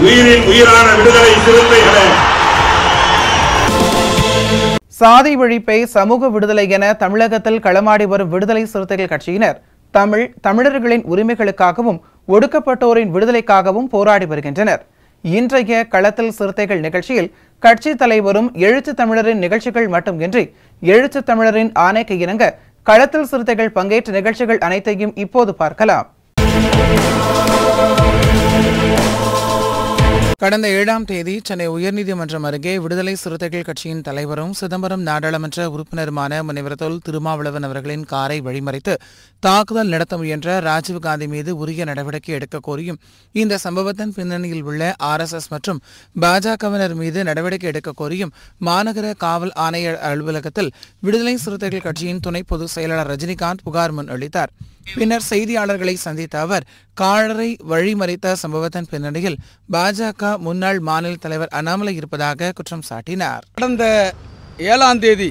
உயிரின் உயிரான விடுதலை சிறுத்தைகளே, சாதி ஒழிப்பை சமூக விடுதலை என தமிழகத்தில் களமாடி வரும் விடுதலை சிறுத்தைகள் கட்சியினர் தமிழர்களின் உரிமைகளுக்காகவும் ஒடுக்கப்பட்டோரின் விடுதலைக்காகவும் போராடி வருகின்றனர். இன்றைய களத்தில் சிறுத்தைகள் நிகழ்ச்சியில் கட்சி தலைவரும் எழுத்து தமிழரின் நிகழ்ச்சிகள் மட்டுமின்றி எழுத்து தமிழரின் ஆணைக்கு இணங்க களத்தில் சிறுத்தைகள் பங்கேற்ற நிகழ்ச்சிகள் அனைத்தையும் இப்போது பார்க்கலாம். கடந்த 7ஆம் தேதி சென்னை உயர்நீதிமன்றம் அருகே விடுதலை சிறுத்தைகள் கட்சியின் தலைவரும் சிதம்பரம் நாடாளுமன்ற உறுப்பினருமான முனைவர் தொல் திருமாவளவன் அவர்களின் காரை வழிமறித்து தாக்குதல் நடத்த முயன்ற ராஜீவ்காந்தி மீது உரிய நடவடிக்கை எடுக்க கோரியும் இந்த சம்பவத்தின் பின்னணியில் உள்ள RSS மற்றும் பாஜகவினர் மீது நடவடிக்கை எடுக்க கோரியும் மாநகர காவல் ஆணையர் அலுவலகத்தில் விடுதலை சிறுத்தைகள் கட்சியின் துணை பொதுச் செயலாளர் ரஜினிகாந்த் புகார் முன் அளித்தார். பின்னர் செய்தியாளர்களை சந்தித்த அவர் காரை வழிமறித்த சம்பவத்தின் பின்னணியில் பாஜக முன்னாள் மாநில தலைவர் அண்ணாமலை இருப்பதாக குற்றம் சாட்டினார். கடந்த 7ஆம் தேதி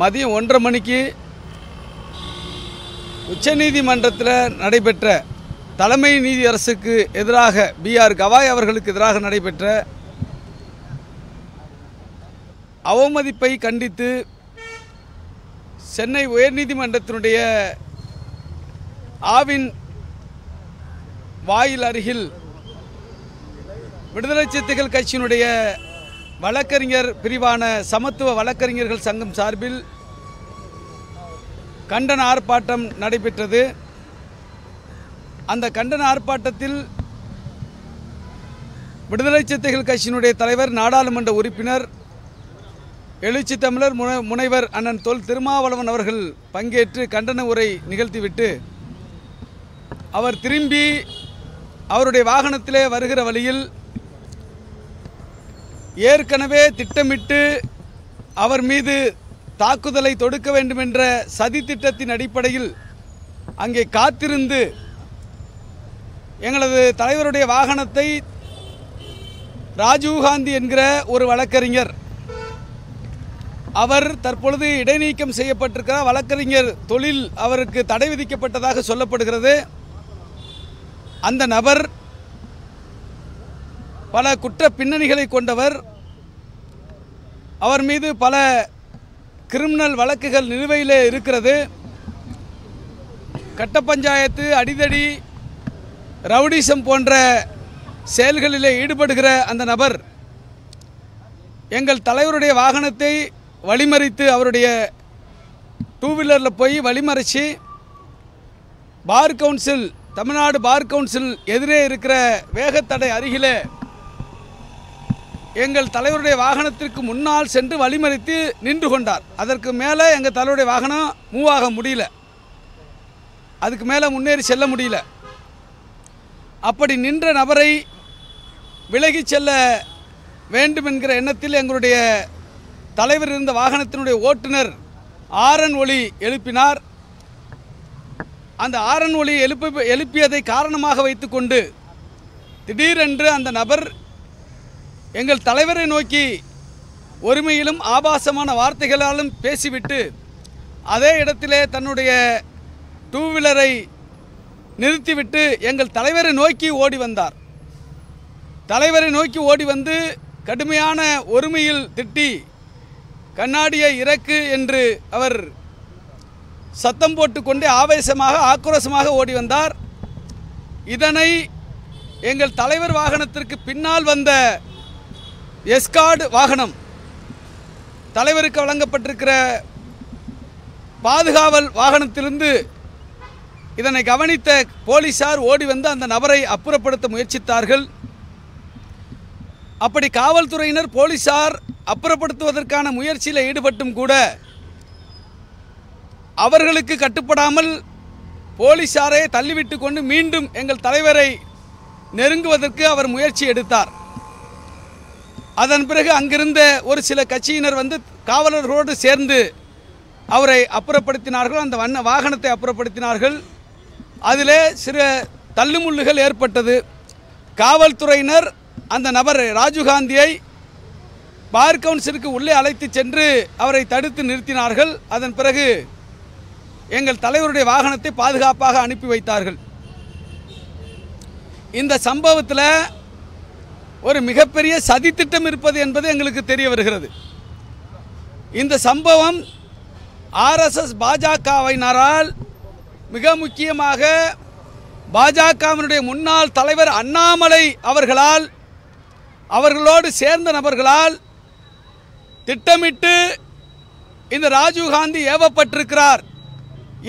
மதியம் 1:30 மணிக்கு உச்சநீதிமன்றத்தில் நடைபெற்ற தலைமை நீதியரசுக்கு எதிராக BR கவாய் அவர்களுக்கு எதிராக நடைபெற்ற அவமதிப்பை கண்டித்து சென்னை உயர்நீதிமன்றத்தினுடைய ஆவின் வாயில் அருகில் விடுதலை சிறுத்தைகள் கட்சியினுடைய வழக்கறிஞர் பிரிவான சமத்துவ வழக்கறிஞர்கள் சங்கம் சார்பில் கண்டன ஆர்ப்பாட்டம் நடைபெற்றது. அந்த கண்டன ஆர்ப்பாட்டத்தில் விடுதலை சிறுத்தைகள் கட்சியினுடைய தலைவர் நாடாளுமன்ற உறுப்பினர் எழுச்சி தமிழர் முனைவர் அண்ணன் தொல் திருமாவளவன் அவர்கள் பங்கேற்று கண்டன உரை நிகழ்த்திவிட்டு அவர் திரும்பி அவருடைய வாகனத்திலே வருகிற வழியில் ஏற்கனவே திட்டமிட்டு அவர் மீது தாக்குதலை தொடுக்க வேண்டும் என்ற சதி திட்டத்தின் அடிப்படையில் அங்கே காத்திருந்து எங்களது தலைவருடைய வாகனத்தை ராஜீவ்காந்தி என்கிற ஒரு வழக்கறிஞர், அவர் தற்பொழுது இடைநீக்கம் செய்யப்பட்டிருக்கிறார். வழக்கறிஞர் தொழில் அவருக்கு தடை விதிக்கப்பட்டதாக சொல்லப்படுகிறது. அந்த நபர் பல குற்ற பின்னணிகளை கொண்டவர். அவர் மீது பல கிரிமினல் வழக்குகள் நிலுவையிலே இருக்கிறது. கட்ட பஞ்சாயத்து, அடிதடி, ரவுடிசம் போன்ற செயல்களிலே ஈடுபடுகிற அந்த நபர் எங்கள் தலைவருடைய வாகனத்தை வழிமறித்து அவருடைய 2 வீலரில் போய் வழிமறித்து bar council, Tamil Nadu bar council எதிரே இருக்கிற வேகத்தடை அருகிலே எங்கள் தலைவருடைய வாகனத்திற்கு முன்னால் சென்று வழிமறித்து நின்று கொண்டார். அதற்கு மேலே எங்கள் தலைவருடைய வாகனம் மூவ் ஆக முடியல, அதுக்கு மேலே முன்னேறி செல்ல முடியல. அப்படி நின்ற நபரை விலகி செல்ல வேண்டும் என்கிற எண்ணத்தில் எங்களுடைய தலைவர் இருந்த வாகனத்தினுடைய ஓட்டுநர் ஆரன் ஒலி எழுப்பினார். அந்த ஆரன் ஒலி எழுப்பியதை காரணமாக வைத்துக்கொண்டு திடீரென்று அந்த நபர் எங்கள் தலைவரை நோக்கி ஒருமையிலும் ஆபாசமான வார்த்தைகளாலும் பேசிவிட்டு அதே இடத்திலே தன்னுடைய 2 வீலரை நிறுத்திவிட்டு எங்கள் தலைவரை நோக்கி ஓடி வந்தார். தலைவரை நோக்கி ஓடி வந்து கடுமையான ஒருமையில் திட்டி கண்ணாடியை இறக்கு என்று அவர் சத்தம் போட்டுக்கொண்டே ஆவேசமாக ஆக்ரோஷமாக ஓடி வந்தார். இதனை எங்கள் தலைவர் வாகனத்திற்கு பின்னால் வந்த எஸ்கார்டு வாகனம், தலைவருக்கு வழங்கப்பட்டிருக்கிற பாதுகாவல் வாகனத்திலிருந்து இதனை கவனித்த போலீசார் ஓடி வந்து அந்த நபரை அப்புறப்படுத்த முயற்சித்தார்கள். அப்படி காவல்துறையினர் போலீசார் அப்புறப்படுத்துவதற்கான முயற்சியில் ஈடுபட்டும் கூட அவர்களுக்கு கட்டுப்படாமல் போலீசாரை தள்ளிவிட்டு கொண்டு மீண்டும் எங்கள் தலைவரை நெருங்குவதற்கு அவர் முயற்சி எடுத்தார். அதன் பிறகு அங்கிருந்த ஒரு சில கட்சியினர் வந்து காவலர்களோடு சேர்ந்து அவரை அப்புறப்படுத்தினார்கள். அந்த வாகனத்தை அப்புறப்படுத்தினார்கள். அதிலே சில தள்ளுமுள்ளுகள் ஏற்பட்டது. காவல்துறையினர் அந்த நபர் ராஜீவ்காந்தியை பார் கவுன்சிலுக்கு உள்ளே அழைத்து சென்று அவரை தடுத்து நிறுத்தினார்கள். அதன் பிறகு எங்கள் தலைவருடைய வாகனத்தை பாதுகாப்பாக அனுப்பி வைத்தார்கள். இந்த சம்பவத்தில் ஒரு மிகப்பெரிய சதித்திட்டம் இருப்பது என்பது எங்களுக்கு தெரிய வருகிறது. இந்த சம்பவம் ஆர்எஸ்எஸ் பாஜகவினரால், மிக முக்கியமாக பாஜகவினுடைய முன்னாள் தலைவர் அண்ணாமலை அவர்களால், அவர்களோடு சேர்ந்த நபர்களால் திட்டமிட்டு இந்த ராஜீவ்காந்தி ஏவப்பட்டிருக்கிறார்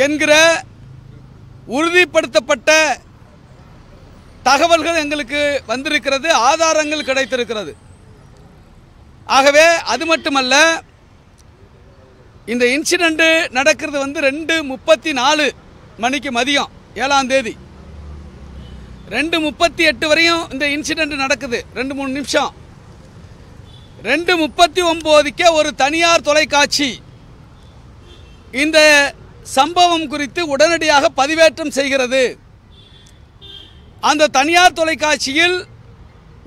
என்கிற உறுதிப்படுத்தப்பட்ட தகவல்கள் எங்களுக்கு வந்திருக்கிறது, ஆதாரங்கள் கிடைத்திருக்கிறது. ஆகவே அது மட்டுமல்ல, இந்த இன்சிடென்ட் நடக்கிறது வந்து 2:34 மணிக்கு மதியம் 7ஆம் தேதி. 2:38 வரையும் இந்த இன்சிடென்ட் நடக்குது, 2-3 நிமிஷம். 2:39க்கே ஒரு தனியார் தொலைக்காட்சி இந்த சம்பவம் குறித்து உடனடியாக பதிவேற்றம் செய்கிறது. அந்த தனியார் தொலைக்காட்சியில்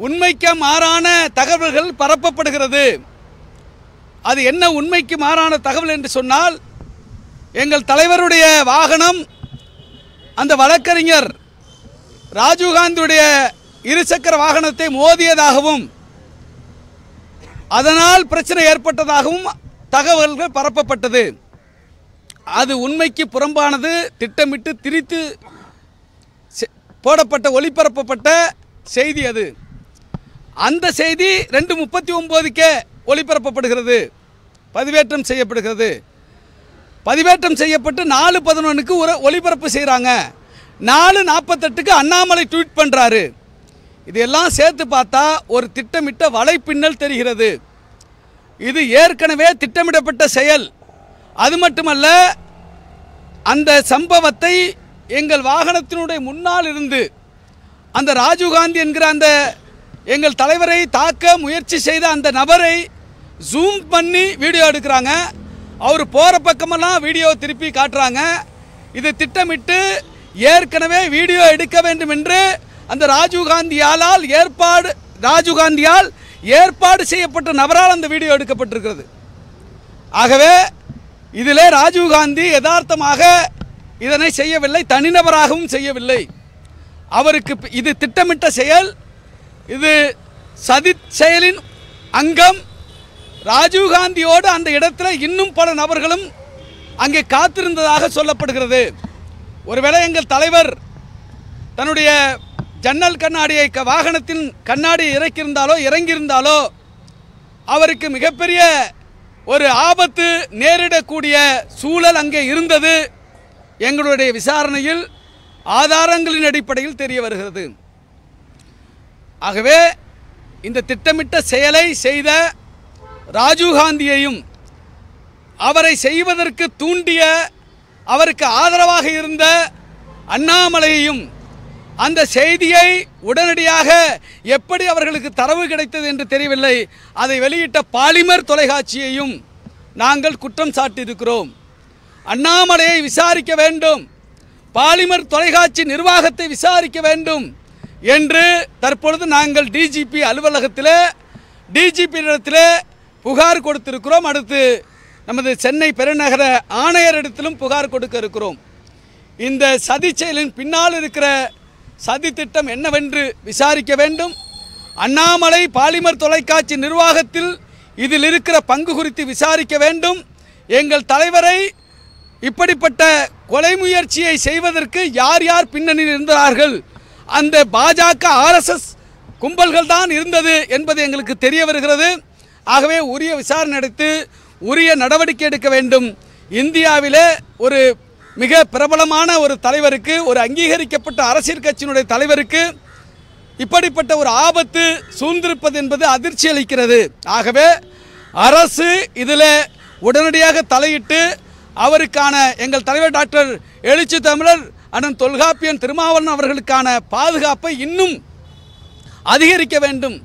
உண்மைக்கு மாறான தகவல்கள் பரப்பப்படுகிறது. அது என்ன உண்மைக்கு மாறான தகவல் என்று சொன்னால், எங்கள் தலைவருடைய வாகனம் அந்த வழக்கறிஞர் ராஜீவ்காந்தியுடைய இருசக்கர வாகனத்தை மோதியதாகவும் அதனால் பிரச்சனை ஏற்பட்டதாகவும் தகவல்கள் பரப்பப்பட்டது. அது உண்மைக்கு புறம்பானது, திட்டமிட்டு திரித்து போடப்பட்ட ஒளிபரப்பப்பட்ட செய்தி. அது அந்த செய்தி 2:39க்கே ஒளிபரப்பப்படுகிறது, பதிவேற்றம் செய்யப்படுகிறது. பதிவேற்றம் செய்யப்பட்டு 4:11க்கு ஒரு ஒளிபரப்பு செய்கிறாங்க. 4:48க்கு அண்ணாமலை ட்வீட் பண்ணுறாரு. இதெல்லாம் சேர்த்து பார்த்தா ஒரு திட்டமிட்ட வலைப்பின்னல் தெரிகிறது. இது ஏற்கனவே திட்டமிடப்பட்ட செயல். அது மட்டுமல்ல, அந்த சம்பவத்தை எங்கள் வாகனத்தினுடைய முன்னால் இருந்து அந்த ராஜீவ்காந்தி என்கிற அந்த எங்கள் தலைவரை தாக்க முயற்சி செய்த அந்த நபரை ஜூம் பண்ணி வீடியோ எடுக்கிறாங்க. அவர் போகிற பக்கமெல்லாம் வீடியோ திருப்பி காட்டுறாங்க. இது திட்டமிட்டு ஏற்கனவே வீடியோ எடுக்க வேண்டும் என்று அந்த ராஜீவ்காந்தியால் ஏற்பாடு செய்யப்பட்ட நபரால் அந்த வீடியோ எடுக்கப்பட்டிருக்கிறது. ஆகவே இதிலே ராஜீவ்காந்தி யதார்த்தமாக இதனை செய்யவில்லை, தனிநபராகவும் செய்யவில்லை. அவருக்கு இது திட்டமிட்ட செயல், இது சதி செயலின் அங்கம். ராஜீவ்காந்தியோடு அந்த இடத்துல இன்னும் பல நபர்களும் அங்கே காத்திருந்ததாக சொல்லப்படுகிறது. ஒருவேளை எங்கள் தலைவர் தன்னுடைய ஜன்னல் கண்ணாடியை வாகனத்தின் கண்ணாடியை இறங்கியிருந்தாலோ அவருக்கு மிகப்பெரிய ஒரு ஆபத்து நேரிடக்கூடிய சூழல் அங்கே இருந்தது. எங்களுடைய விசாரணையில் ஆதாரங்களின் அடிப்படையில் தெரிய வருகிறது. ஆகவே இந்த திட்டமிட்ட செயலை செய்த ராஜீவ்காந்தியையும் அவரை செய்வதற்கு தூண்டிய, அவருக்கு ஆதரவாக இருந்த அண்ணாமலையையும் அந்த செய்தியை உடனடியாக எப்படி அவர்களுக்கு தரவு கிடைத்தது என்று தெரியவில்லை, அதை வெளியிட்ட பாலிமர் தொலைக்காட்சியையும் நாங்கள் குற்றம் சாட்டியிருக்கிறோம். அண்ணாமலையை விசாரிக்க வேண்டும், பாலிமர் தொலைக்காட்சி நிர்வாகத்தை விசாரிக்க வேண்டும் என்று தற்பொழுது நாங்கள் டிஜிபி அலுவலகத்தில் டிஜிபியிடத்தில் புகார் கொடுத்திருக்கிறோம். அடுத்து நமது சென்னை பெருநகர ஆணையரிடத்திலும் புகார் கொடுக்க இருக்கிறோம். இந்த சதி செயலின் பின்னால் இருக்கிற சதி திட்டம் என்னவென்று விசாரிக்க வேண்டும். அண்ணாமலை பாலிமர் தொலைக்காட்சி நிர்வாகத்தில் இதில் இருக்கிற பங்கு குறித்து விசாரிக்க வேண்டும். எங்கள் தலைவரை இப்படிப்பட்ட கொலை முயற்சியை செய்வதற்கு யார் யார் பின்னணியில் இருந்தார்கள், அந்த பாஜக ஆர்எஸ்எஸ் கும்பல்கள் தான் இருந்தது என்பது எங்களுக்கு தெரிய வருகிறது. ஆகவே உரிய விசாரணை நடத்தி உரிய நடவடிக்கை எடுக்க வேண்டும். இந்தியாவிலே ஒரு மிக பிரபலமான ஒரு தலைவருக்கு, ஒரு அங்கீகரிக்கப்பட்ட அரசியல் கட்சியினுடைய தலைவருக்கு இப்படிப்பட்ட ஒரு ஆபத்து சூழ்ந்திருப்பது என்பது அதிர்ச்சி அளிக்கிறது. ஆகவே அரசு இதில் உடனடியாக தலையிட்டு அவருக்கான எங்கள் தலைவர் டாக்டர் எழுச்சி தமிழர் அண்ணன் தொல்காப்பியன் திருமாவளவன் அவர்களுக்கான பாதுகாப்பை இன்னும் அதிகரிக்க வேண்டும்,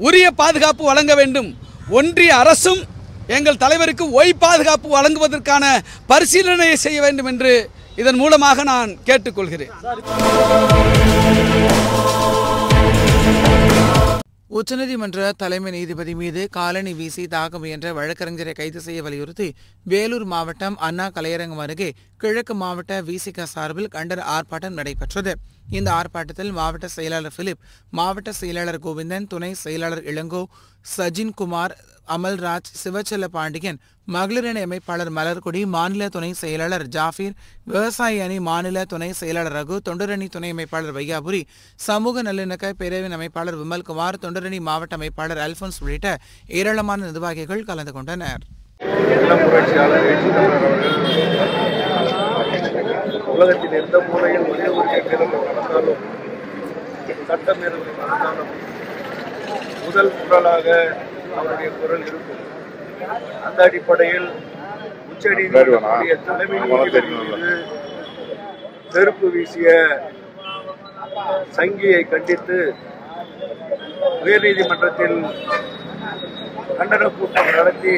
உரிய பாதுகாப்பு வழங்க வேண்டும். ஒன்றிய அரசும் எங்கள் தலைவருக்கு ஒய் பாதுகாப்பு வழங்குவதற்கான பரிசீலனையை செய்ய வேண்டும் என்று இதன் மூலமாக நான் கேட்டுக்கொள்கிறேன். உச்சநீதிமன்ற தலைமை நீதிபதி மீது காலணி வீசி தாக்க முயன்ற வழக்கறிஞரை கைது செய்ய வலியுறுத்தி வேலூர் மாவட்டம் அண்ணா கலையரங்கம் அருகே கிழக்கு மாவட்ட விசிக சார்பில் கண்டன ஆர்ப்பாட்டம் நடைபெற்றது. இந்த ஆர்ப்பாட்டத்தில் மாவட்ட செயலாளர் பிலிப், மாவட்ட செயலாளர் கோவிந்தன், துணை செயலாளர் இளங்கோ, சஜின்குமார், அமல்ராஜ், சிவச்செல்ல பாண்டியன், மகளிர் அணி அமைப்பாளர் மலர்கொடி, மாநில துணை செயலாளர் ஜாஃபீர், விவசாய அணி மாநில துணை செயலாளர் ரகு, தொண்டரணி துணை அமைப்பாளர் வையாபுரி, சமூக நல்லிணக்க பேரவையின் அமைப்பாளர் விமல்குமார், தொண்டரணி மாவட்ட அமைப்பாளர் அல்போன்ஸ் உள்ளிட்ட ஏராளமான நிர்வாகிகள் கலந்து கொண்டனர். உலகத்தின் எந்த மூலையில் ஒரே ஒரு பேரர்கள் நடந்தாலும், சட்டமேரவை நடந்தாலும் முதல் குரலாக அவருடைய குரல் இருக்கும். அந்த அடிப்படையில் உச்சநீதிமன்றத்துடைய தலைமை நீதிபதி மீது செருப்பு வீசிய சங்கியை கண்டித்து உயர்நீதிமன்றத்தில் கண்டன கூட்டம் நடத்தி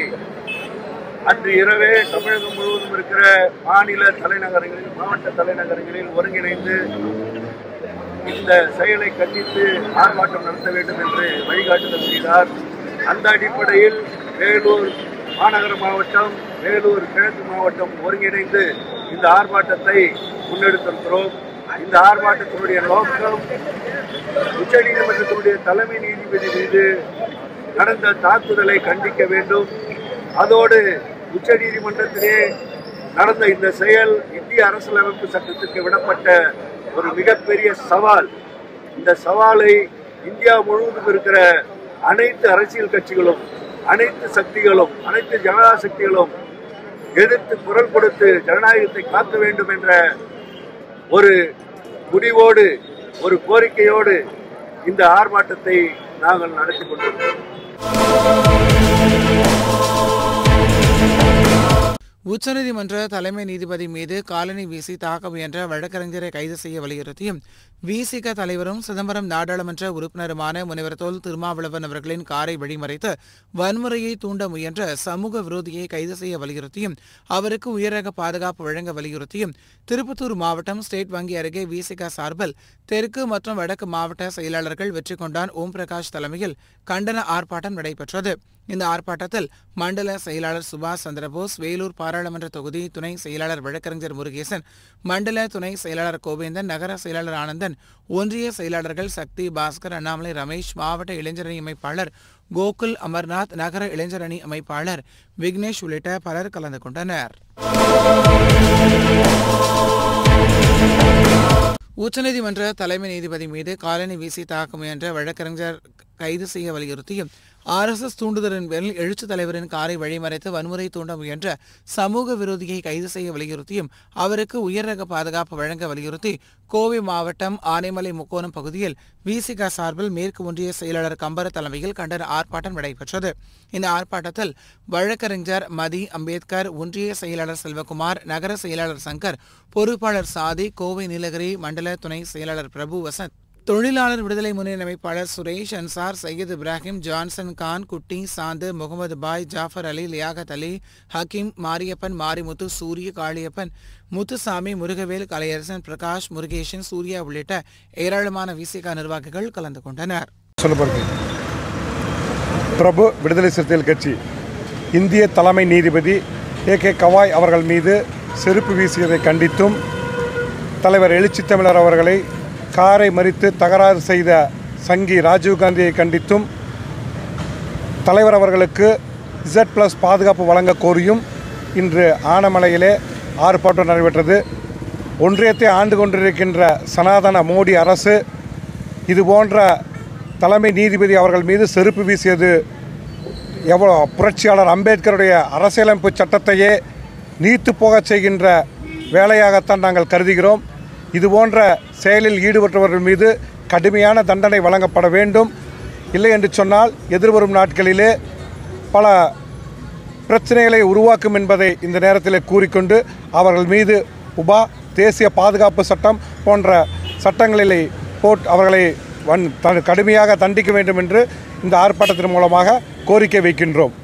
அன்று இரவே தமிழகம் முழுவதும் இருக்கிற மாநில தலைநகரங்களில், மாவட்ட தலைநகரங்களில் ஒருங்கிணைந்து இந்த செயலை கண்டித்து ஆர்ப்பாட்டம் நடத்த வேண்டும் என்று வழிகாட்டுதல் செய்தார். அந்த அடிப்படையில் வேலூர் மாநகர மாவட்டம், வேலூர் கிழக்கு மாவட்டம் ஒருங்கிணைந்து இந்த ஆர்ப்பாட்டத்தை முன்னெடுத்திருக்கிறோம். இந்த ஆர்ப்பாட்டத்தினுடைய நோக்கம் உச்சநீதிமன்றத்தினுடைய தலைமை நீதிபதி மீது நடந்த தாக்குதலை கண்டிக்க வேண்டும். அதோடு உச்சநீதிமன்றத்திலே நடந்த இந்த செயல் இந்திய அரசியலமைப்பு சட்டத்திற்கு விடப்பட்ட ஒரு மிகப்பெரிய சவால். இந்த சவாலை இந்தியா முழுவதும் இருக்கிற அனைத்து அரசியல் கட்சிகளும், அனைத்து சக்திகளும், அனைத்து ஜனநாயக சக்திகளும் எதிர்த்து குரல் கொடுத்து ஜனநாயகத்தை காக்க வேண்டும் என்ற ஒரு முடிவோடு, ஒரு கோரிக்கையோடு இந்த ஆர்ப்பாட்டத்தை நாங்கள் நடத்தி கொண்டிருக்கிறோம். உச்சநீதிமன்ற தலைமை நீதிபதி மீது காலணி வீசி தாக்க முயன்ற வழக்கறிஞரை கைது செய்ய வலியுறுத்தியும் விசிக தலைவரும் சிதம்பரம் நாடாளுமன்ற உறுப்பினருமான முனைவர் தொல் திருமாவளவன் அவர்களின் காரை வழிமறைத்து வன்முறையை தூண்ட முயன்ற சமூக விரோதியை கைது செய்ய வலியுறுத்தியும் அவருக்கு உயரக பாதுகாப்பு வழங்க வலியுறுத்தியும் திருப்பத்தூர் மாவட்டம் ஸ்டேட் வங்கி அருகே விசிக சார்பில் தெற்கு மற்றும் வடக்கு மாவட்ட செயலாளர்கள் வெற்றிகொண்டான் ஓம் பிரகாஷ் தலைமையில் கண்டன ஆர்ப்பாட்டம் நடைபெற்றது. இந்த ஆர்ப்பாட்டத்தில் மண்டல செயலாளர் சுபாஷ் சந்திரபோஸ், வேலூர் பாராளுமன்ற தொகுதி துணை செயலாளர் வழக்கறிஞர் முருகேசன், மண்டல துணை செயலாளர் கோவிந்தன், நகர செயலாளர் ஆனந்தன், ஒன்றிய செயலாளர்கள் சக்தி, பாஸ்கர், அண்ணாமலை, ரமேஷ், மாவட்ட இளைஞரணி அமைப்பாளர் கோகுல் அமர்நாத், நகர இளைஞரணி அமைப்பாளர் விக்னேஷ் உள்ளிட்ட பலர் கலந்து கொண்டனர். உச்சநீதிமன்ற தலைமை நீதிபதி மீது காலணி வீசி தாக்க முயன்ற வழக்கறிஞர் கைது செய்ய வலியுறுத்தியும் RSS தூண்டுதலின் பேரில் எழுச்சி தலைவரின் காரை வழிமறைத்து வன்முறை தூண்ட முயன்ற சமூக விரோதியை கைது செய்ய வலியுறுத்தியும் அவருக்கு உயர்ரக பாதுகாப்பு வழங்க வலியுறுத்தி கோவை மாவட்டம் ஆனைமலை முக்கோணம் பகுதியில் விசிக சார்பில் மேற்கு ஒன்றிய செயலாளர் கம்பர தலைமையில் கண்டன ஆர்ப்பாட்டம் நடைபெற்றது. இந்த ஆர்ப்பாட்டத்தில் வழக்கறிஞர் மதி, அம்பேத்கர், ஒன்றிய செயலாளர் செல்வகுமார், நகர செயலாளர் சங்கர், பொறுப்பாளர் சாதி, கோவை நீலகிரி மண்டல துணை செயலாளர் பிரபு வசந்த், தொழிலாளர் விடுதலை முன்னணி அமைப்பாளர் சுரேஷ், அன்சார், சையத் இப்ராஹிம், ஜான்சன் கான், குட்டி, சாந்து, முகமது பாய், ஜாஃபர் அலி, லியாகத் அலி, ஹக்கீம், மாரியப்பன், மாரிமுத்து, சூரிய, காளியப்பன், முத்துசாமி, முருகவேல், கலையரசன், பிரகாஷ், முருகேசன், சூர்யா உள்ளிட்ட ஏராளமான விசிக நிர்வாகிகள் கலந்து கொண்டனர். பிரபு விடுதலை சிறுத்தைகள் கட்சி இந்திய தலைமை நீதிபதி AK கவாய் அவர்கள் மீது செருப்பு வீசியதை கண்டித்தும், தலைவர் எழுச்சி தமிழர் அவர்களை காரை மறித்து தகராறு செய்த சங்கி ராஜீவ்காந்தியை கண்டித்தும், தலைவர் அவர்களுக்கு Z+ பாதுகாப்பு வழங்க கோரியும் இன்று ஆனமலையிலே ஆர்ப்பாட்டம் நடைபெற்றது. ஒன்றியத்தை ஆண்டு கொண்டிருக்கின்ற சனாதன மோடி அரசு இதுபோன்ற தலைமை நீதிபதி அவர்கள் மீது செருப்பு வீசியது எவ்வளோ புரட்சியாளர் அம்பேத்கருடைய அரசியலமைப்பு சட்டத்தையே நீத்து போகச் செய்கின்ற வேலையாகத்தான் நாங்கள் கருதுகிறோம். இதுபோன்ற செயலில் ஈடுபட்டவர்கள் மீது கடுமையான தண்டனை வழங்கப்பட வேண்டும். இல்லை என்று சொன்னால் எதிர்வரும் நாட்களிலே பல பிரச்சனைகளை உருவாக்கும் என்பதை இந்த நேரத்தில் கூறிக்கொண்டு அவர்கள் மீது உபா, தேசிய பாதுகாப்பு சட்டம் போன்ற சட்டங்களிலே அவர்களை கடுமையாக தண்டிக்க வேண்டும் என்று இந்த ஆர்ப்பாட்டத்தின் மூலமாக கோரிக்கை வைக்கின்றோம்.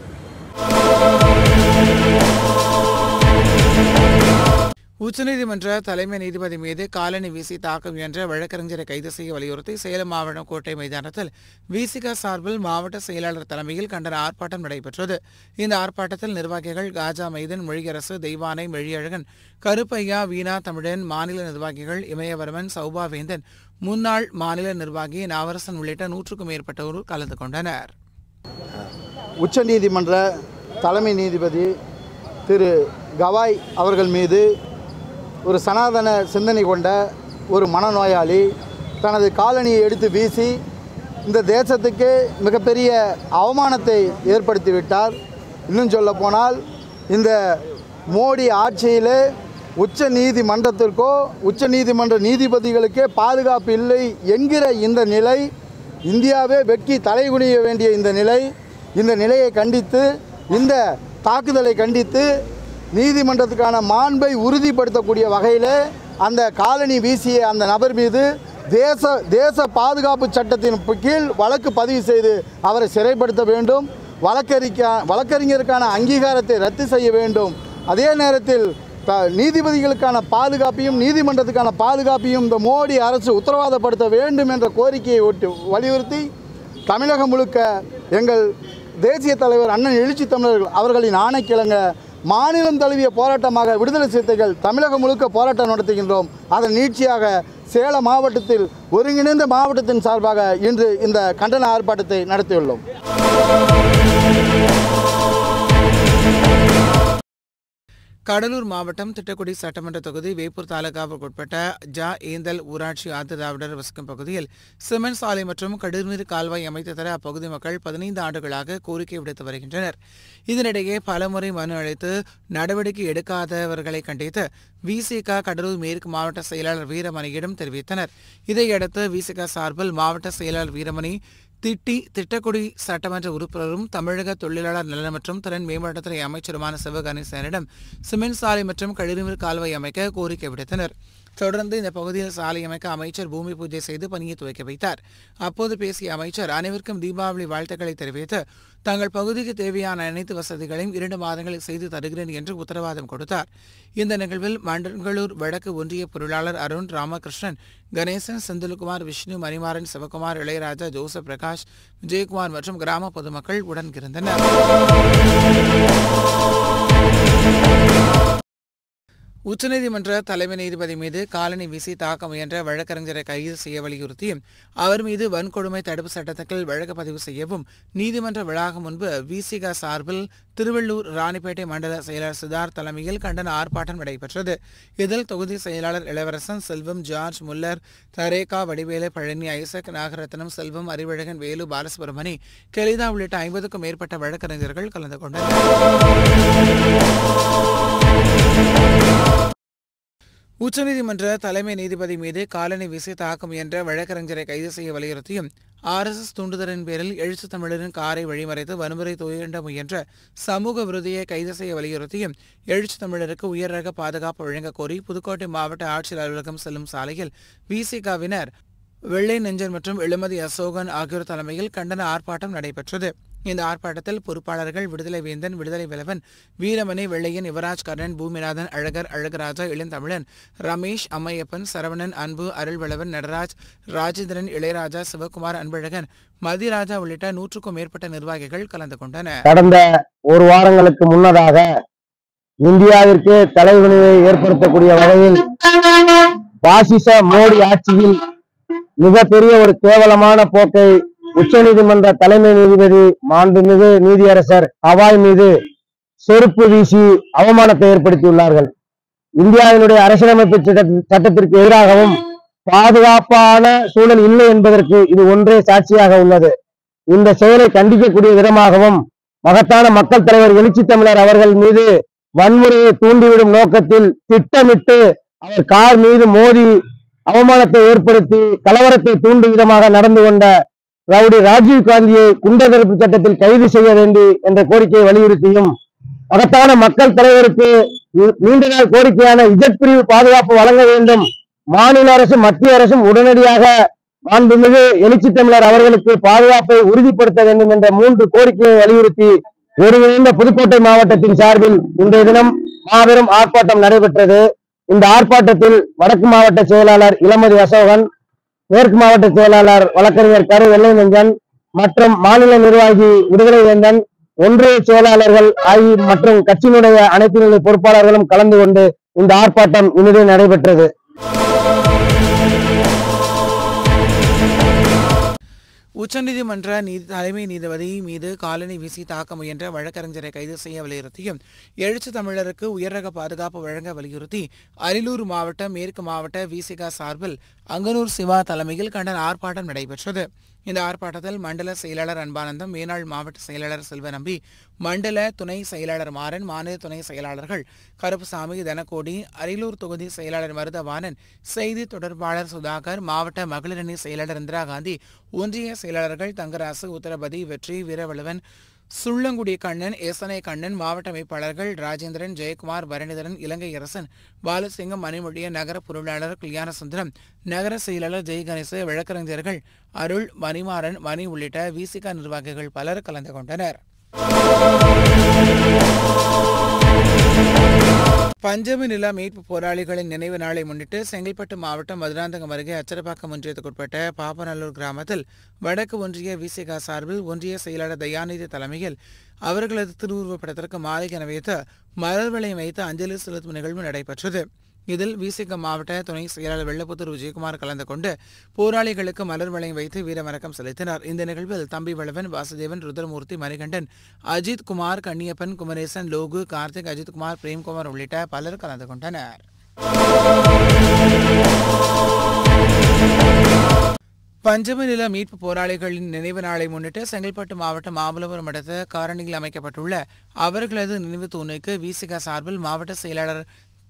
உச்சநீதிமன்ற தலைமை நீதிபதி மீது காலணி வீசி தாக்க முயன்ற வழக்கறிஞரை கைது செய்ய வலியுறுத்தி சேலம் மாவட்டம் கோட்டை மைதானத்தில் விசிக சார்பில் மாவட்ட செயலாளர் தலைமையில் கண்டன ஆர்ப்பாட்டம் நடைபெற்றது. இந்த ஆர்ப்பாட்டத்தில் நிர்வாகிகள் காஜா மைதன், மொழியரசு, தெய்வானை, மெழியழகன், கருப்பையா, வீணா தமிழன், மாநில நிர்வாகிகள் இமயவர்மன், சௌபாவேந்தன், முன்னாள் மாநில நிர்வாகி நாவரசன் உள்ளிட்ட 100க்கும் மேற்பட்டோர் கலந்து கொண்டனர். உச்சநீதிமன்ற தலைமை நீதிபதி திரு கவாய் அவர்கள் மீது ஒரு சனாதன சிந்தனை கொண்ட ஒரு மனநோயாளி தனது காலணியை எடுத்து வீசி இந்த தேசத்துக்கு மிகப்பெரிய அவமானத்தை ஏற்படுத்திவிட்டார். இன்னும் சொல்ல போனால் இந்த மோடி ஆட்சியிலே உச்ச நீதிமன்றத்திற்கோ உச்ச நீதிமன்ற நீதிபதிகளுக்கே பாதுகாப்பு இல்லை என்கிற இந்த நிலை, இந்தியாவே வெட்கி தலைகுனிய வேண்டிய இந்த நிலையை கண்டித்து, இந்த தாக்குதலை கண்டித்து நீதிமன்றத்துக்கான மாண்பை உறுதிப்படுத்தக்கூடிய வகையில் அந்த காலணி வீசிய அந்த நபர் மீது தேச பாதுகாப்பு சட்டத்தின் கீழ் வழக்கு பதிவு செய்து அவரை சிறைப்படுத்த வேண்டும். வழக்கறிஞருக்கான அங்கீகாரத்தை ரத்து செய்ய வேண்டும். அதே நேரத்தில் நீதிபதிகளுக்கான பாதுகாப்பையும் நீதிமன்றத்துக்கான பாதுகாப்பையும் இந்த மோடி அரசு உத்தரவாதப்படுத்த வேண்டும் என்ற கோரிக்கையை வலியுறுத்தி தமிழகம் முழுக்க எங்கள் தேசிய தலைவர் அண்ணன் எழுச்சி தமிழர்கள் அவர்களின் ஆணைக்கிழங்க மாநிலம் தழுவிய போராட்டமாக விடுதலை சிறுத்தைகள் தமிழகம் முழுக்க போராட்டம் நடத்துகின்றோம். அதன் நீட்சியாக சேலம் மாவட்டத்தில் ஒருங்கிணைந்த மாவட்டத்தின் சார்பாக இன்று இந்த கண்டன ஆர்ப்பாட்டத்தை நடத்தியுள்ளோம். கடலூர் மாவட்டம் திட்டக்குடி சட்டமன்ற தொகுதி வேப்பூர் தாலுகாவுக்கு உட்பட்ட ஏந்தல் ஊராட்சி ஆதிதிராவிடர் வசிக்கும் பகுதியில் சிமெண்ட் சாலை மற்றும் கடிர்நீர் கால்வாய் அமைத்து தர அப்பகுதி மக்கள் 15 ஆண்டுகளாக கோரிக்கை விடுத்து வருகின்றனர். இதனிடையே பலமுறை மனு அளித்து நடவடிக்கை எடுக்காதவர்களை கண்டித்து விசிக கடலூர் மேற்கு மாவட்ட செயலாளர் வீரமணியிடம் தெரிவித்தனர். இதையடுத்து விசிக சார்பில் மாவட்ட செயலாளர் வீரமணி திட்டக்குடி சட்டமன்ற உறுப்பினரும் தமிழக தொழிலாளர் நலன் மற்றும் திறன் மேம்பாட்டுத்துறை அமைச்சருமான சிவகணேசனிடம் சிமெண்ட் சாலை மற்றும் கழிவுநீர் கால்வாய் அமைக்க கோரிக்கை விடுத்தனர். தொடர்ந்து இந்த பகுதியில் சாலை அமைக்க அமைச்சர் பூமி பூஜை செய்து பணியை துவக்கி வைத்தார். அப்போது பேசிய அமைச்சர் அனைவருக்கும் தீபாவளி வாழ்த்துக்களை தெரிவித்து தங்கள் பகுதிக்கு தேவையான அனைத்து வசதிகளையும் 2 மாதங்களில் செய்து தருகிறேன் என்று உத்தரவாதம் கொடுத்தார். இந்த நிகழ்வில் மங்களூர் வடக்கு ஒன்றிய பொருளாளர் அருண், ராமகிருஷ்ணன், கணேசன், செந்தில்குமார், விஷ்ணு, மணிமாறன், சிவகுமார், இளையராஜா, ஜோசப் பிரகாஷ், விஜயகுமார் மற்றும் கிராம பொதுமக்கள் உடன் இருந்தனர். உச்சநீதிமன்ற தலைமை நீதிபதி மீது காலணி வீசி தாக்க முயன்ற வழக்கறிஞரை கைது செய்ய வலியுறுத்தியும் அவர் மீது வன்கொடுமை தடுப்பு சட்டத்தில் வழக்கு பதிவு செய்யவும் நீதிமன்ற வளாகம் முன்பு விசிக சார்பில் திருவள்ளூர் ராணிப்பேட்டை மண்டல செயலர் சித்தார்த் தலைமையில் கண்டன ஆர்ப்பாட்டம் நடைபெற்றது. இதில் தொகுதி செயலாளர் இளவரசன், செல்வம், ஜார்ஜ், முல்லர், தரேகா, வடிவேலு, பழனி, ஐசக், நாகரத்னம், செல்வம், அறிவழகன், வேலு, பாலசுப்ரமணி, கெலிதா உள்ளிட்ட 50க்கும் மேற்பட்ட வழக்கறிஞர்கள் கலந்து கொண்டனர். உச்சநீதிமன்ற தலைமை நீதிபதி மீது காலணி வீசி தாக்க முயன்ற வழக்கறிஞரை கைது செய்ய வலியுறுத்தியும் RSS தூண்டுதலின் பேரில் எழுச்சி தமிழரின் காரை வழிமறைத்து வன்முறை தூண்ட முயன்ற சமூக விரோதியை கைது செய்ய வலியுறுத்தியும் எழுச்சி தமிழருக்கு உயர் ரக பாதுகாப்பு வழங்க கோரி புதுக்கோட்டை மாவட்ட ஆட்சியர் அலுவலகம் செல்லும் சாலையில் விசிகவினர் வெள்ளை நெஞ்சன் மற்றும் எழுமதி அசோகன் ஆகியோர் தலைமையில் கண்டன ஆர்ப்பாட்டம் நடைபெற்றது. இந்த ஆர்ப்பாட்டத்தில் பொறுப்பாளர்கள் விடுதலை வேந்தன், விடுதலை விலவன், வீரமணி, வெள்ளையன், யுவராஜ், கர்ணன், பூமிநாதன், அழகர், அழகராஜா, இளந்தமிழன், ரமேஷ், அம்மையப்பன், சரவணன், அன்பு, அருள்வளவன், நடராஜ், ராஜேந்திரன், இளையராஜா, சிவகுமார், அன்பழகன், மதிராஜா உள்ளிட்ட 100க்கும் மேற்பட்ட நிர்வாகிகள் கலந்து கொண்டனர். கடந்த ஒரு வாரங்களுக்கு முன்னதாக இந்தியாவிற்கு தலைகுனிவை ஏற்படுத்தக்கூடிய வகையில் பாசிச மோடி ஆட்சியில் மிகப்பெரிய ஒரு கேவலமான போக்கை உச்சநீதிமன்ற தலைமை நீதிபதி மாண்புமிகு நீதியரசர் கவாய் மீது செருப்பு வீசி அவமானத்தை ஏற்படுத்தியுள்ளார்கள். இந்தியாவினுடைய அரசியலமைப்பு சட்டத்திற்கு எதிராகவும் பாதுகாப்பான சூழல் இல்லை என்பதற்கு இது ஒன்றே சாட்சியாக உள்ளது. இந்த செயலை கண்டிக்கக்கூடிய விதமாகவும் மகத்தான மக்கள் தலைவர் எழுச்சி தமிழர் அவர்கள் மீது வன்முறையை தூண்டிவிடும் நோக்கத்தில் திட்டமிட்டு அவர் கார் மீது மோதி அவமானத்தை ஏற்படுத்தி கலவரத்தை தூண்டும் விதமாக நடந்து கொண்ட ரவுடி ராஜீவ் காந்தியை குண்டர் தடுப்பு சட்டத்தில் கைது செய்ய வேண்டும் என்ற கோரிக்கையை வலியுறுத்தியும் மகத்தான மக்கள் தலைவருக்கு நீண்ட நாள் கோரிக்கையான இஜட் பிரிவு பாதுகாப்பு வழங்க வேண்டும். மாநில அரசும் மத்திய அரசும் உடனடியாக மாண்புமிகு எழுச்சி தமிழர் அவர்களுக்கு பாதுகாப்பை உறுதிப்படுத்த வேண்டும் என்ற 3 கோரிக்கையை வலியுறுத்தி ஒருங்கிணைந்த புதுக்கோட்டை மாவட்டத்தின் சார்பில் இன்றைய தினம் மாபெரும் ஆர்ப்பாட்டம் நடைபெற்றது. இந்த ஆர்ப்பாட்டத்தில் வடக்கு மாவட்ட செயலாளர் இளமதி அசோகன், மேற்கு மாவட்ட செயலாளர் வழக்கறிஞர் கரு வெள்ளைநெஞ்சன் மற்றும் மாநில நிர்வாகி விடுதலை வேந்தன், ஒன்றிய செயலாளர்கள் மற்றும் கட்சியினுடைய அனைத்து நிலை பொறுப்பாளர்களும் கலந்து கொண்டு இந்த ஆர்ப்பாட்டம் இனிதே நடைபெற்றது. உச்சநீதிமன்ற தலைமை நீதிபதி மீது காலணி வீசி தாக்க முயன்ற வழக்கறிஞரை கைது செய்ய வலியுறுத்தியும் எழுச்சி தமிழருக்கு உயர்ரக பாதுகாப்பு வழங்க வலியுறுத்தி அரியலூர் மாவட்டம் மேற்கு மாவட்ட விசிக சார்பில் அங்கனூர் சிவா தலைமையில் கண்டன ஆர்ப்பாட்டம் நடைபெற்றது. இந்த ஆர்ப்பாட்டத்தில் மண்டல செயலாளர் அன்பானந்தம், மேனாள் மாவட்ட செயலாளர் செல்வநம்பி, மண்டல துணை செயலாளர் மாறன், மாநில துணை செயலாளர்கள் கருப்புசாமி, தனகோடி, அரியலூர் தொகுதி செயலாளர் மருதவாணன், செய்தி தொடர்பாளர் சுதாகர், மாவட்ட மகளிரணி செயலாளர் இந்திரா காந்தி, ஒன்றிய செயலாளர்கள் தங்கராசு, உத்தரபதி, வெற்றி, வீரவழுவன், சுள்ளங்குடி கண்ணன், எசனை கண்ணன், மாவட்ட அமைப்பாளர்கள் ராஜேந்திரன், ஜெயக்குமார், பரணிதரன், இலங்கை அரசன், பாலசிங்கம், மணிமொழிய, நகர பொருளாளர் கல்யாணசுந்தரம், நகர செயலாளர் ஜெய்கணேச, வழக்கறிஞர்கள் அருள், மணிமாறன், மணி உள்ளிட்ட விசிக நிர்வாகிகள் பலர் கலந்து கொண்டனர். பஞ்சமி நில மீட்பு போராளிகளின் நினைவு நாளை முன்னிட்டு செங்கல்பட்டு மாவட்டம் மதுராந்தகம் அருகே அச்சரப்பாக்கம் ஒன்றியத்துக்குட்பட்ட பாப்பநல்லூர் கிராமத்தில் வடக்கு ஒன்றிய விசிக சார்பில் ஒன்றிய செயலாளர் தயாநிதி தலைமையில் அவர்களது திருவுருவப்படத்திற்கு மாலை அணிவித்து மலர் வளையம் வைத்து அஞ்சலி செலுத்தும் நிகழ்வு நடைபெற்றது. இதில் விசிக மாவட்ட துணை செயலாளர் வெள்ளப்புத்தூர் விஜயகுமார் கலந்து கொண்டு போராளிகளுக்கு மலர் வளையம் வைத்து வீரவணக்கம் செலுத்தினார். இந்த நிகழ்வில் தம்பி வளவன், வாசுதேவன், ருத்ரமூர்த்தி, மணிகண்டன், அஜித் குமார், கண்ணியப்பன், குமரேசன், லோகு, கார்த்திக், அஜித் குமார், பிரேம்குமார் உள்ளிட்ட பலர் கலந்து கொண்டனர். பஞ்சமி நில மீட்பு போராளிகளின் நினைவு நாளை முன்னிட்டு செங்கல்பட்டு மாவட்டம் மாமல்லபுரம் அடுத்த காரணியில் அமைக்கப்பட்டுள்ள அவர்களது நினைவு தூணுக்கு விசிக சார்பில் மாவட்ட செயலாளர்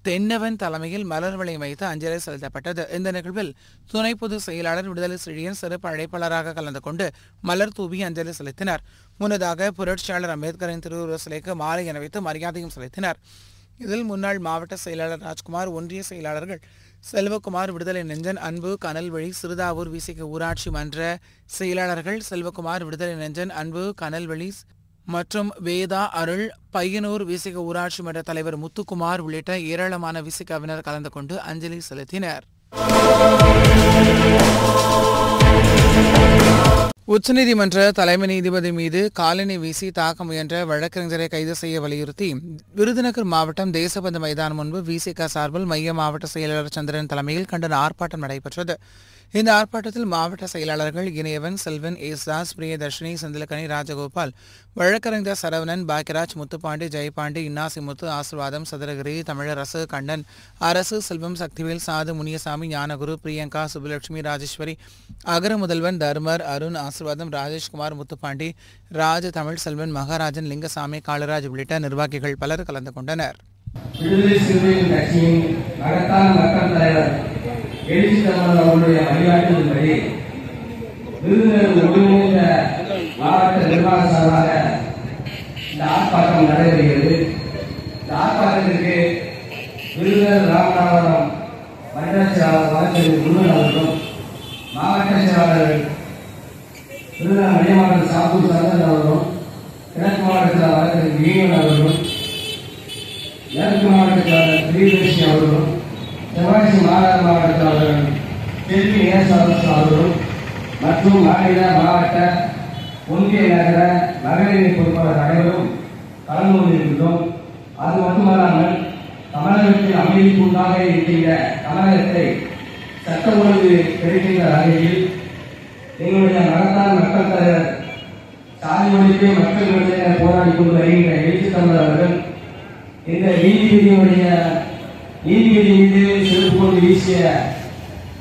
தென்னவன் தலைமையில் மலர் வளையம் வைத்து அஞ்சலி செலுத்தப்பட்டது. இந்த நிகழ்வில் துணை பொதுச் செயலாளர் விடுதலை செழியன் சிறப்பு அழைப்பாளராக கலந்து கொண்டு மலர் தூவி அஞ்சலி செலுத்தினார். முன்னதாக புரட்சியாளர் அம்பேத்கரின் திருவுருவ சிலைக்கு மாலை அணிவித்து மரியாதையும் செலுத்தினார். இதில் முன்னாள் மாவட்ட செயலாளர் ராஜ்குமார், ஒன்றிய செயலாளர்கள் செல்வகுமார், விடுதலை நெஞ்சன், அன்பு, கனல்வழி, சிறுதாவூர் விசிக ஊராட்சி மன்ற செயலாளர்கள் செல்வகுமார், விடுதலை நெஞ்சன், அன்பு, கனல்வழி மற்றும் வேதா, அருள், பையனூர் விசிக ஊராட்சி மன்ற தலைவர் முத்துக்குமார் உள்ளிட்ட ஏராளமான விசிகவினர் கலந்து கொண்டு அஞ்சலி செலுத்தினர். உச்சநீதிமன்ற தலைமை நீதிபதி மீது காலணி வீசி தாக்க முயன்ற வழக்கறிஞரை கைது செய்ய வலியுறுத்தி விருதுநகர் மாவட்டம் தேசபந்து மைதானம் முன்பு விசிக சார்பில் மைய மாவட்ட செயலாளர் சந்திரன் தலைமையில் கண்டன ஆர்ப்பாட்டம் நடைபெற்றது. இந்த ஆர்ப்பாட்டத்தில் மாவட்ட செயலாளர்கள் இணையவன், செல்வன், ஏஸ்தாஸ், பிரியதர்ஷினி, செந்திலக்கனி, ராஜகோபால், வழக்கறிஞர் சரவணன், பாக்கியராஜ், முத்துப்பாண்டி, ஜெயபாண்டி, இன்னாசி முத்து, ஆசிர்வாதம், சதுரகிரி, தமிழரசு, கண்ணன், அரசு, செல்வம், சக்திவேல், சாது, முனியசாமி, ஞானகுரு, பிரியங்கா, சுபலட்சுமி, ராஜேஸ்வரி, அகர முதல்வன், தர்மர், அருண், ஆசிர்வாதம், ராஜேஷ்குமார், முத்துப்பாண்டி, ராஜ, தமிழ் செல்வன், மகாராஜன், லிங்கசாமி, காளராஜ் உள்ளிட்ட நிர்வாகிகள் பலர் கலந்து கொண்டனர். விடுதலை சிறுத்தைகள் கட்சியின் மகத்தான மக்கள் தலைவர் எழுச்சி தமிழர் அவர்களுடைய வழிகாட்டுதல்படி விருதுநகர் ஒருங்கிணைந்த மாவட்ட நிர்வாக சார்பாக இந்த ஆர்ப்பாட்டம் நடைபெறுகிறது. இந்த ஆர்ப்பாட்டத்திற்கு விருதுநகர் ராமநாதபுரம் மண்டல செயலாளர் வழக்கறிஞர் முருகன் அவர்களும், மாவட்ட செயலாளர்கள் விருதுநகர் மணிமாவட்ட சாப்பூர் சந்தன் அவர்களும், கிழக்கு மாவட்டத்தில் வழக்கறிஞர் வீரன் அவர்களும், மேற்கு மாவட்டத்தில் பிரியதர்ஷினி அவர்களும், தென்காசி மாநகர மாவட்டத்தில் செல்வி நேசரசு அவர்களும் மற்றும் மாநில மாவட்ட ஒன்றிய நகர மகளிரணி பொறுப்பாளர் அனைவரும் கலந்து கொண்டிருக்கிறோம். அது மட்டுமல்லாமல் தமிழகத்தில் அமைதிக்குண்டாக இருக்கின்ற தமிழகத்தை சட்ட ஒழுங்கு கிடைக்கின்ற வகையில் எங்களுடைய மகத்தான மக்கள் தலைவர் சாதி ஒழிப்பை மக்களுடைய போராடி கொண்டு வருகின்ற எழுச்சி தமிழர் அவர்கள் இந்த நீதிபதியினுடைய நீதிபதி மீது செருப்பு கொண்டு வீசிய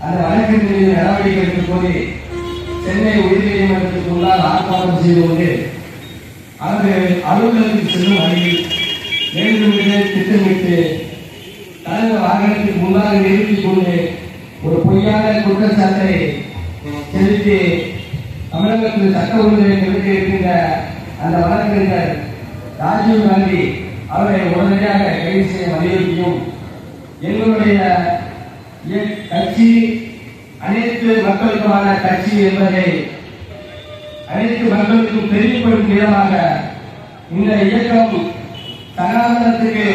அந்த வழக்கின் மீது நடவடிக்கை எடுத்துக் கோரி சென்னை உயர்நீதிமன்றத்திற்கு முன்னால் ஆர்ப்பாட்டம் செய்து கொண்டு அங்கு அலுவலகத்தில் செல்லும் வழியில் வேண்டுமென்றே திட்டமிட்டு தனது வாகனத்திற்கு முன்னால் நிறுத்திக் கொண்டு ஒரு பொய்யான குற்றச்சாட்டை செலுத்தி தமிழகத்தில் சட்ட ஒழுங்கை நிறுத்தி இருக்கின்ற அந்த வழக்கறிஞர் ராஜீவ் காந்தி அவரை உடனடியாக கைது செய்ய வலியுறுத்தியும் எங்களுடைய கட்சி அனைத்து மக்களுக்குமான கட்சி என்பதை அனைத்து மக்களுக்கும் தெரிவிப்படும் விதமாக இந்த இயக்கம் சனாதனத்துக்கு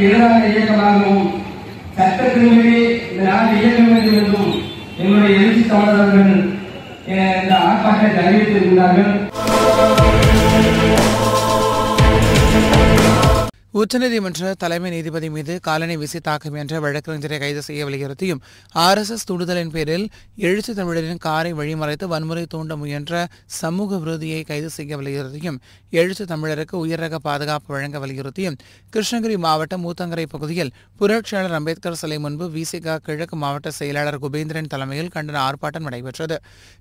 எதிரான இயக்கமாகவும் சட்டத்தின்படி இந்த நாடு இயக்க வேண்டும் என்றும் எங்களுடைய எழுச்சி தமிழர்கள் இந்த ஆர்ப்பாட்டத்தை அறிவித்திருக்கிறார்கள். உச்சநீதிமன்ற தலைமை நீதிபதி மீது காலணி வீசி தாக்க முயன்ற வழக்கறிஞரை கைது செய்ய வலியுறுத்தியும் RSS தூண்டுதலின் பேரில் எழுச்சி தமிழரின் காரை வழிமறைத்து வன்முறை தூண்ட முயன்ற சமூக விரோதியை கைது செய்ய வலியுறுத்தியும் எழுச்சி தமிழருக்கு உயர்ரக பாதுகாப்பு வழங்க வலியுறுத்தியும் கிருஷ்ணகிரி மாவட்டம் மூத்தங்கரை பகுதியில் புரட்சியாளர் அம்பேத்கர் சிலை முன்பு விசிக கிழக்கு மாவட்ட செயலாளர் குபேந்திரன் தலைமையில் கண்டன ஆர்ப்பாட்டம் நடைபெற்றது.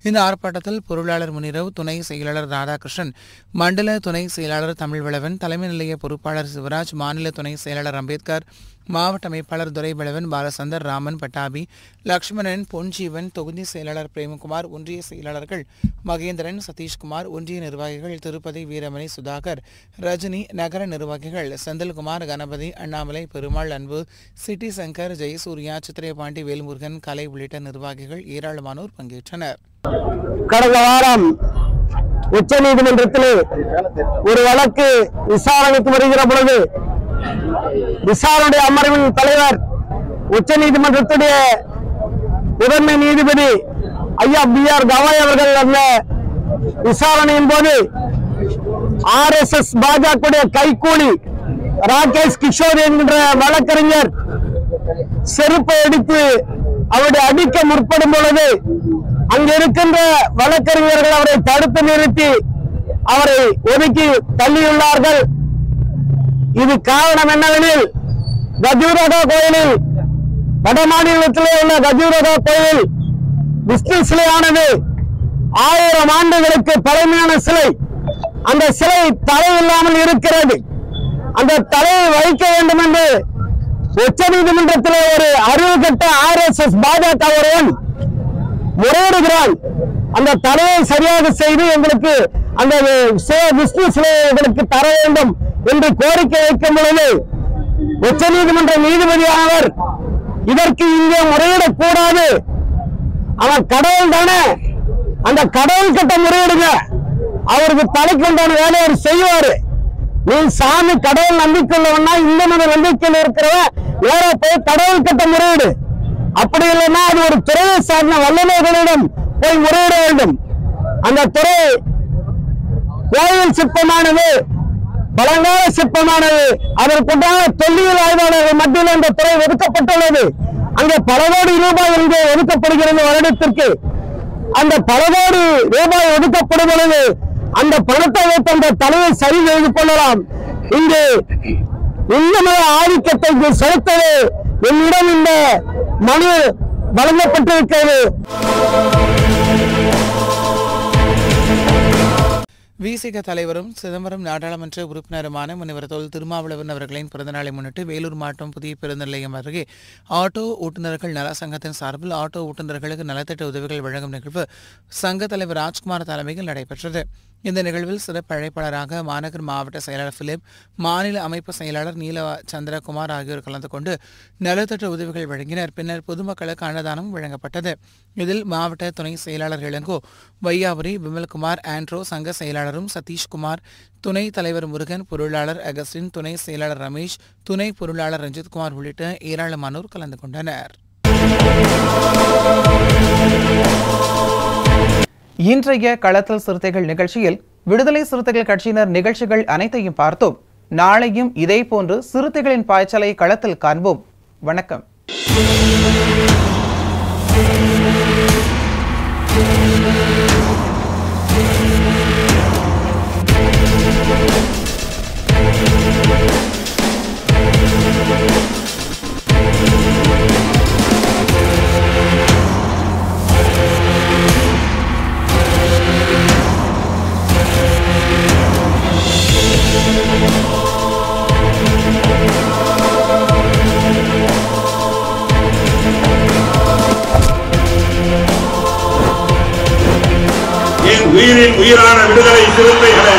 இந்த ஆர்ப்பாட்டத்தில் பொருளாளர் முனிரவ், துணை செயலாளர் ராதாகிருஷ்ணன், மண்டல துணை செயலாளர் தமிழ்வளவன், தலைமை நிலைய பொறுப்பாளர் சிவராஜ், மாநில துணை செயலாளர் அம்பேத்கர், மாவட்ட அமைப்பாளர் துரைபலவன், பாலசந்தர், ராமன், பட்டாபி, லட்சுமணன், பொன்ஜீவன், தொகுதி செயலாளர் பிரேமகுமார், ஒன்றிய செயலாளர்கள் மகேந்திரன், சதீஷ்குமார், ஒன்றிய நிர்வாகிகள் திருப்பதி, வீரமணி, சுதாகர், ரஜினி, நகர நிர்வாகிகள் செந்தில்குமார், கணபதி, அண்ணாமலை, பெருமாள், அன்பு, சிட்டி சங்கர், ஜெயசூர்யா, சித்திரைபாண்டி, வேல்முருகன், கலை உள்ளிட்ட நிர்வாகிகள் ஏராளமானோர் பங்கேற்றனர். கடந்த வாரம் உச்சநீதிமன்றத்தில் ஒரு வழக்கு விசாரணைக்கு வருகிற பொழுது விசாரணை அமர்வின் தலைவர் உச்சநீதிமன்றத்துடைய முதன்மை நீதிபதி ஐயா BR கவாய் அவர்கள் அந்த விசாரணையின் போது RSS பாஜக கைகூலி ராகேஷ் கிஷோர் என்கின்ற வழக்கறிஞர் செருப்பை அடித்து அவரை அடிக்க முற்படும் பொழுது அங்க இருக்கின்ற வழக்கறிஞர்கள் அவரை தடுத்து நிறுத்தி அவரை ஒதுக்கி தள்ளியுள்ளார்கள். இது காரணம் என்னவெனில் கஜூரகா கோயிலில் வட மாநிலத்திலே உள்ள கஜூரகா கோயில் விஷ்ணு சிலையானது 1000 ஆண்டுகளுக்கு பழமையான சிலை. அந்த சிலை தலை இல்லாமல் இருக்கிறது. அந்த தலையை வைக்க வேண்டும் என்று உச்சநீதிமன்றத்திலே ஒரு அறிவு கட்ட RSS பாஜக ஒருவன் முறையிடுகிறான். அந்த தலையை சரியாக செய்து எங்களுக்கு அந்த விஷ்ணு சிலையை எங்களுக்கு தர வேண்டும் என்று கோரிக்கை வைக்கும் பொழுது உச்சநீதிமன்ற நீதிபதியானவர் இதற்கு இங்கே முறையிடக்கூடாது, அவன் கடவுள் தானே, அந்த கடவுள் கிட்ட முறையிடுங்க, அவருக்கு தலைக்கு உண்டான வேலையை அவர் செய்வாரு. நீ சாமி கடவுள் நம்பிக்கையுள்ளவனா இந்த மத நம்பிக்கையில் இருக்கிறவன் நேரா போய் கடவுள் கிட்ட முறையிடு. அப்படி இல்லைன்னா அது ஒரு துறையை சார்ந்த வல்லுநர்களிடம் போய் முறையிட வேண்டும். அந்த துறை கோயில் சிற்பமானது, பழங்கால சிற்பமானது, அதற்குண்டான தொல்லியல் ஆய்வாளர்கள் மத்தியில் அந்த துறை ஒதுக்கப்பட்டுள்ளது. அங்கே பல கோடி ரூபாய் இங்கே ஒதுக்கப்படுகிறது வருடத்திற்கு. அந்த பல கோடி ரூபாய் ஒதுக்கப்படும் பொழுது அந்த பணத்தை வைத்து அந்த தலையை சரி செய்து கொள்ளலாம். இங்கு இந்த ஆதிக்கத்தை செலுத்தவே என்னிடம் இந்த மனு வழங்கப்பட்டிருக்கிறது. விசிக தலைவரும் சிதம்பரம் நாடாளுமன்ற உறுப்பினருமான முனைவர் தொல் திருமாவளவன் அவர்களின் பிறந்தநாளை முன்னிட்டு வேலூர் மாவட்டம் புதிய பேருந்து நிலையம் அருகே ஆட்டோ ஓட்டுநர்கள் நல சங்கத்தின் சார்பில் ஆட்டோ ஓட்டுநர்களுக்கு நலத்திட்ட உதவிகள் வழங்கும் நிகழ்வு சங்க தலைவர் ராஜ்குமார் தலைமையில் நடைபெற்றது. இந்த நிகழ்வில் சிறப்பு அழைப்பாளராக மாநகர் மாவட்ட செயலாளர் பிலிப், மாநில அமைப்பு செயலாளர் நீல சந்திரகுமார் ஆகியோர் கலந்து கொண்டு நலத்திட்ட உதவிகள் வழங்கினர். பின்னர் பொதுமக்களுக்கு அன்னதானம் வழங்கப்பட்டது. இதில் மாவட்ட துணை செயலாளர் இளங்கோ, வையாபுரி, விமல்குமார், ஆண்ட்ரோ, சங்க செயலாளரும் சதீஷ்குமார், துணை தலைவர் முருகன், பொருளாளர் அகஸ்டின், துணை செயலாளர் ரமேஷ், துணை பொருளாளர் ரஞ்சித்குமார் உள்ளிட்ட ஏராளமானோர் கலந்து கொண்டனர். இன்றைய களத்தல் சிறுத்தைகள் நிகழ்ச்சியில் விடுதலை சிறுத்தைகள் கட்சியினர் நிகழ்ச்சிகள் அனைத்தையும் பார்த்தோம். நாளையும் இதேபோன்று சிறுத்தைகளின் பாய்ச்சலை களத்தில் காண்போம். வணக்கம். உயிரின் உயிரான விடுதலை சிறுத்தைகளே,